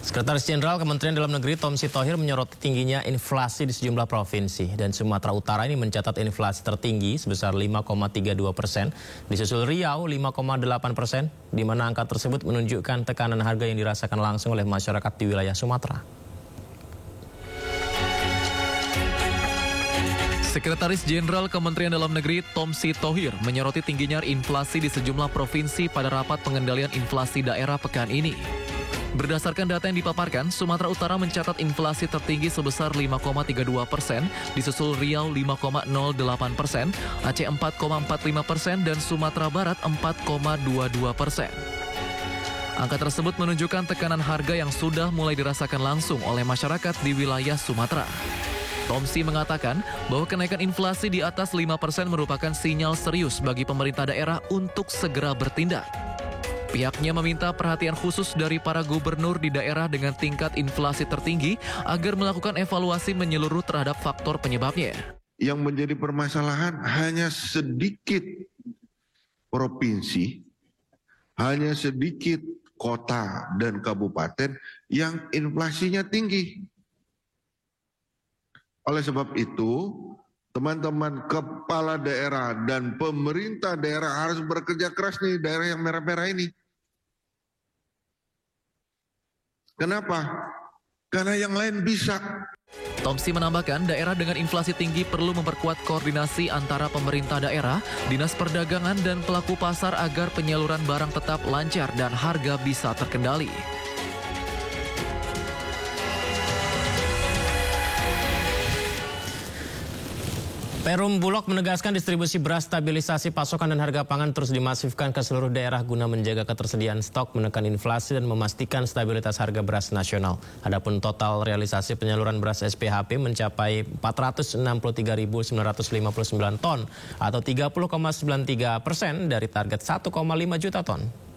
Sekretaris Jenderal Kementerian Dalam Negeri Tom Sitohir menyoroti tingginya inflasi di sejumlah provinsi dan Sumatera Utara ini mencatat inflasi tertinggi sebesar 5,32%, disusul Riau 5,8%, di mana angka tersebut menunjukkan tekanan harga yang dirasakan langsung oleh masyarakat di wilayah Sumatera. Sekretaris Jenderal Kementerian Dalam Negeri Tom Sitohir menyoroti tingginya inflasi di sejumlah provinsi pada rapat pengendalian inflasi daerah pekan ini. Berdasarkan data yang dipaparkan, Sumatera Utara mencatat inflasi tertinggi sebesar 5,32%, disusul Riau 5,08%, Aceh 4,45%, dan Sumatera Barat 4,22%. Angka tersebut menunjukkan tekanan harga yang sudah mulai dirasakan langsung oleh masyarakat di wilayah Sumatera. Tomsi mengatakan bahwa kenaikan inflasi di atas 5% merupakan sinyal serius bagi pemerintah daerah untuk segera bertindak. Pihaknya meminta perhatian khusus dari para gubernur di daerah dengan tingkat inflasi tertinggi agar melakukan evaluasi menyeluruh terhadap faktor penyebabnya. Yang menjadi permasalahan hanya sedikit provinsi, hanya sedikit kota dan kabupaten yang inflasinya tinggi. Oleh sebab itu, teman-teman kepala daerah dan pemerintah daerah harus bekerja keras nih, daerah yang merah-merah ini. Kenapa? Karena yang lain bisa. Tomsi menambahkan daerah dengan inflasi tinggi perlu memperkuat koordinasi antara pemerintah daerah, dinas perdagangan, dan pelaku pasar agar penyaluran barang tetap lancar dan harga bisa terkendali. Perum Bulog menegaskan distribusi beras, stabilisasi pasokan dan harga pangan terus dimasifkan ke seluruh daerah guna menjaga ketersediaan stok, menekan inflasi dan memastikan stabilitas harga beras nasional. Adapun total realisasi penyaluran beras SPHP mencapai 463.959 ton atau 30,93% dari target 1,5 juta ton.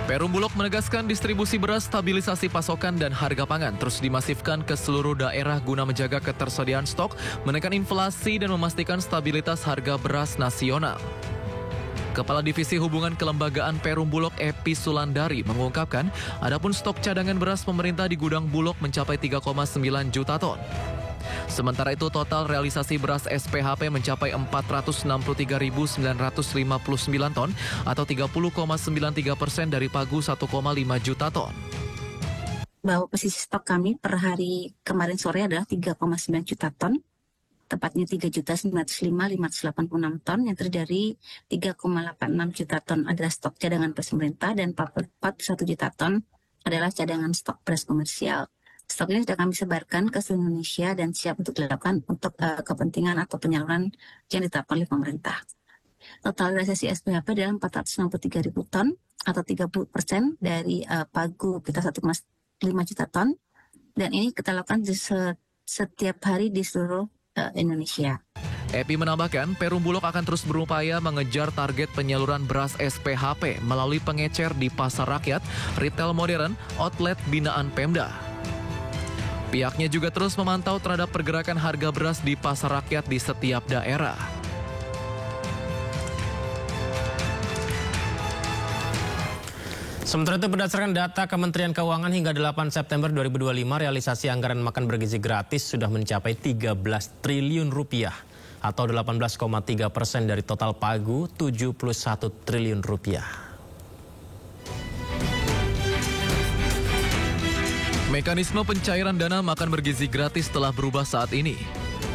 Perum Bulog menegaskan distribusi beras, stabilisasi pasokan, dan harga pangan terus dimasifkan ke seluruh daerah guna menjaga ketersediaan stok, menekan inflasi, dan memastikan stabilitas harga beras nasional. Kepala Divisi Hubungan Kelembagaan Perum Bulog Epi Sulandari mengungkapkan, adapun stok cadangan beras pemerintah di gudang Bulog mencapai 3,9 juta ton. Sementara itu total realisasi beras SPHP mencapai 463.959 ton atau 30,93% dari pagu 1,5 juta ton. Bahwa posisi stok kami per hari kemarin sore adalah 3,9 juta ton, tepatnya 3.905.586 ton, yang terdiri 3,86 juta ton adalah stok cadangan beras pemerintah dan 41 juta ton adalah cadangan stok beras komersial. Stok ini sudah kami sebarkan ke seluruh Indonesia dan siap untuk dilakukan untuk kepentingan atau penyaluran yang ditetapkan oleh pemerintah. Total realisasi SPHP adalah 463.000 ton atau 30% dari pagu kita 1,5 juta ton, dan ini kita lakukan setiap hari di seluruh Indonesia. Epi menambahkan, Perum Bulog akan terus berupaya mengejar target penyaluran beras SPHP melalui pengecer di pasar rakyat, retail modern, outlet binaan Pemda. Pihaknya juga terus memantau terhadap pergerakan harga beras di pasar rakyat di setiap daerah. Sementara itu berdasarkan data Kementerian Keuangan hingga 8 September 2025, realisasi anggaran makan bergizi gratis sudah mencapai 13 triliun rupiah atau 18,3% dari total pagu 71 triliun rupiah. Mekanisme pencairan dana makan bergizi gratis telah berubah saat ini.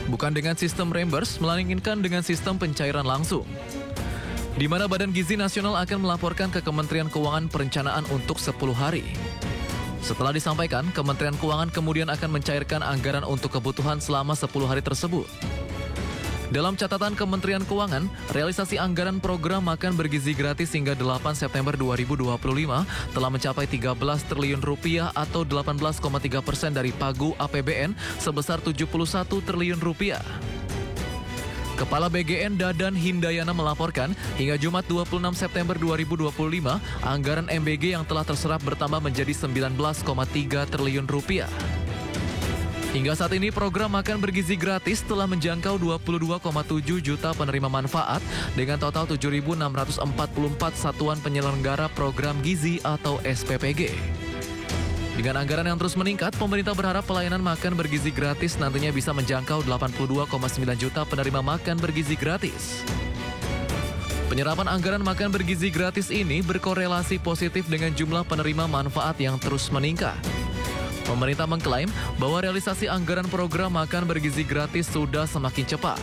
Bukan dengan sistem reimburse, melainkan dengan sistem pencairan langsung. Di mana Badan Gizi Nasional akan melaporkan ke Kementerian Keuangan perencanaan untuk 10 hari. Setelah disampaikan, Kementerian Keuangan kemudian akan mencairkan anggaran untuk kebutuhan selama 10 hari tersebut. Dalam catatan Kementerian Keuangan, realisasi anggaran program makan bergizi gratis hingga 8 September 2025 telah mencapai 13 triliun rupiah atau 18,3% dari pagu APBN sebesar 71 triliun rupiah. Kepala BGN Dadan Hindayana melaporkan, hingga Jumat 26 September 2025, anggaran MBG yang telah terserap bertambah menjadi 19,3 triliun rupiah. Hingga saat ini program makan bergizi gratis telah menjangkau 22,7 juta penerima manfaat dengan total 7.644 satuan penyelenggara program gizi atau SPPG. Dengan anggaran yang terus meningkat, pemerintah berharap pelayanan makan bergizi gratis nantinya bisa menjangkau 82,9 juta penerima makan bergizi gratis. Penyerapan anggaran makan bergizi gratis ini berkorelasi positif dengan jumlah penerima manfaat yang terus meningkat. Pemerintah mengklaim bahwa realisasi anggaran program makan bergizi gratis sudah semakin cepat,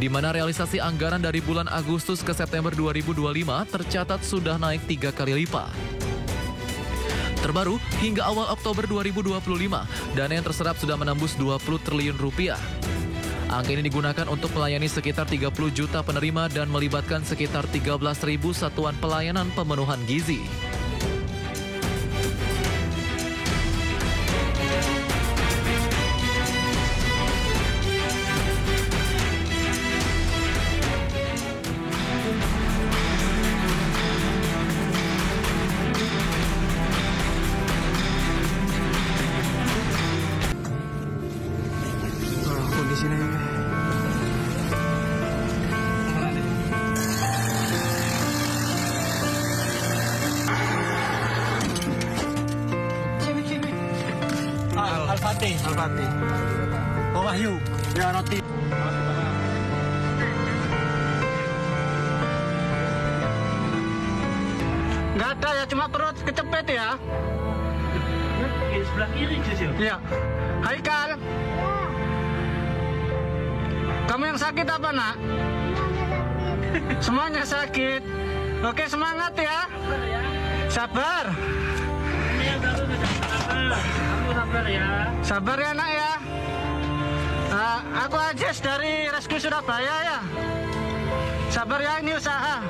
di mana realisasi anggaran dari bulan Agustus ke September 2025 tercatat sudah naik 3 kali lipat. Terbaru, hingga awal Oktober 2025, dana yang terserap sudah menembus 20 triliun rupiah. Angka ini digunakan untuk melayani sekitar 30 juta penerima dan melibatkan sekitar 13.000 satuan pelayanan pemenuhan gizi. Al-Fatih. Oh, Wahyu. Ya, roti. Nggak ada ya, cuma perut kecepet ya. Di sebelah kiri, Cis. Iya. Haikal. Kamu yang sakit apa, Nak? Semuanya sakit. Oke, semangat ya. Sabar. Ini yang baru kamu sabar ya. Sabar ya, Nak ya. Aku Ajis dari Rescue Surabaya ya. Sabar ya, ini usaha.